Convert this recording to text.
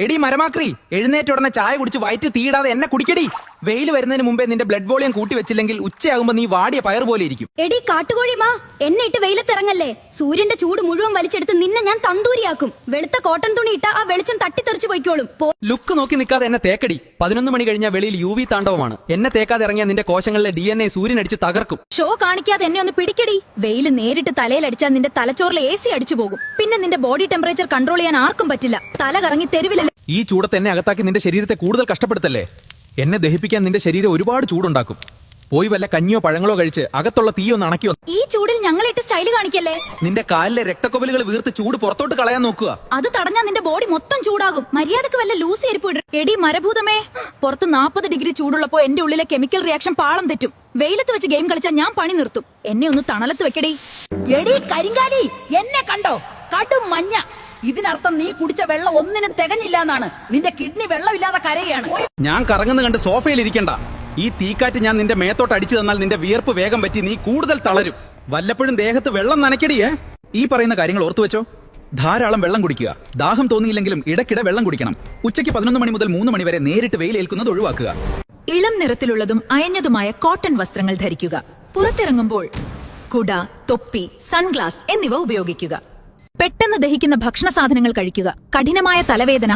എടി മരമാക്രി, എഴുന്നേറ്റ ഉടനെ ചായ കുടിച്ച് വയറ്റ് തീയിടാതെ എന്നെ കുടിക്കടി. വെയിൽ വരുന്നതിന് മുമ്പേ നിന്റെ ബ്ലഡ് വോളിയം കൂട്ടി വെച്ചില്ലെങ്കിൽ ഉച്ചയാകുമ്പോ നീ വാടിയ പയർ പോലെ ഇരിക്കും. എടി കാട്ടുകോഴി മാ, എന്നെ ഇട്ട് വെയിലത്തിറങ്ങല്ലേ. സൂര്യന്റെ ചൂട് മുഴുവൻ വലിച്ചെടുത്ത് നിന്നെ ഞാൻ തന്തൂരിയാക്കും. വെളുത്ത കോട്ടൺ തുണി ഇട്ട ആ വെളിച്ചം തട്ടിത്തെറിച്ചു പോയിക്കോളും. ലുക്ക് നോക്കി നിൽക്കാതെ എന്നെ തേക്കടി. 11 മണി കഴിഞ്ഞാൽ വെളിയിൽ UV താണ്ഡവമാണ്. എന്നെ തേക്കാതെ ഇറങ്ങിയ നിന്റെ കോശങ്ങളിലെ DNA സൂര്യൻ അടിച്ച് തകർക്കും. ഷോ കാണിക്കാതെ എന്നെ ഒന്ന് പിടിക്കടി. വെയിൽ നേരിട്ട് തലയിലടിച്ചാൽ നിന്റെ തലച്ചോറിലെ AC അടിച്ചു പോകും. പിന്നെ നിന്റെ ബോഡി ടെമ്പറേച്ചർ കൺട്രോൾ ചെയ്യാൻ ആർക്കും പറ്റില്ല. തല കറങ്ങി തെരുവിലല്ലേ. ഈ ചൂടത്ത് എന്നെ അകത്താക്കി നിന്റെ ശരീരത്തെ കൂടുതൽ കഷ്ടപ്പെടുത്തല്ലേ. എന്നെ ദഹിപ്പിക്കാൻ നിന്റെ ശരീരം ഒരുപാട് ചൂടുണ്ടാക്കും. പോയി വല്ല കഞ്ഞിയോ പഴങ്ങളോ കഴിച്ച് അകത്തുള്ള തീയൊന്ന് അണക്കിയോ. ഈ ചൂടിൽ ഞങ്ങളിട്ട് സ്റ്റൈല് കാണിക്കല്ലേ. നിന്റെ കാലിലെ രക്തക്കൊവലുകൾ വീർത്ത് ചൂട് പുറത്തോട്ട് കളയാൻ നോക്കുക. അത് തടഞ്ഞാൽ നിന്റെ ബോഡി മൊത്തം ചൂടാകും. മര്യാദക്ക് വല്ല ലൂസ് എരിപ്പ് ഇടും. എടി മരഭൂതമേ, പുറത്ത് 40 ഡിഗ്രി ചൂടുള്ളപ്പോ എന്റെ ഉള്ളിലെ കെമിക്കൽ റിയാക്ഷൻ പാളം തെറ്റും. വെയിലത്ത് വെച്ച് ഗെയിം കളിച്ചാൽ ഞാൻ പണി നിർത്തും. എന്നെ ഒന്ന് തണലത്ത് വെക്കടി. എടി കരിങ്കാലി, എന്നെ കണ്ടോ? കടും മഞ്ഞ. ഇതിനർത്ഥം നീ കുടിച്ച വെള്ളം ഒന്നിനും തികഞ്ഞില്ല എന്നാണ്. നിന്റെ കിഡ്നി വെള്ളമില്ലാതെ കരയാണ്. ഞാൻ കറങ്ങുന്ന കണ്ട് സോഫയിൽ ഇരിക്കണ്ട. ഈ തീക്കാറ്റ് ഞാൻ നിന്റെ മേത്തോട്ട് അടിച്ചു തന്നാൽ നിന്റെ വിയർപ്പ് വേഗം പറ്റി നീ കൂടുതൽ തളരും. വല്ലപ്പോഴും ദേഹത്ത് വെള്ളം നനയ്ക്കടിയേ. ഈ പറയുന്ന കാര്യങ്ങൾ ഓർത്തുവെച്ചോ. ധാരാളം വെള്ളം കുടിക്കുക. ദാഹം തോന്നിയില്ലെങ്കിലും ഇടയ്ക്കിടെ വെള്ളം കുടിക്കണം. ഉച്ചയ്ക്ക് 11 മണി മുതൽ 3 മണി വരെ നേരിട്ട് വെയിലേൽക്കുന്നത് ഒഴിവാക്കുക. ഇളം നിറത്തിലുള്ളതും അയഞ്ഞതുമായ കോട്ടൺ വസ്ത്രങ്ങൾ ധരിക്കുക. പുറത്തിറങ്ങുമ്പോൾ കുട, തൊപ്പി, സൺഗ്ലാസ് എന്നിവ ഉപയോഗിക്കുക. പെട്ടെന്ന് ദഹിക്കുന്ന ഭക്ഷണ സാധനങ്ങൾ കഴിക്കുക. കഠിനമായ തലവേദന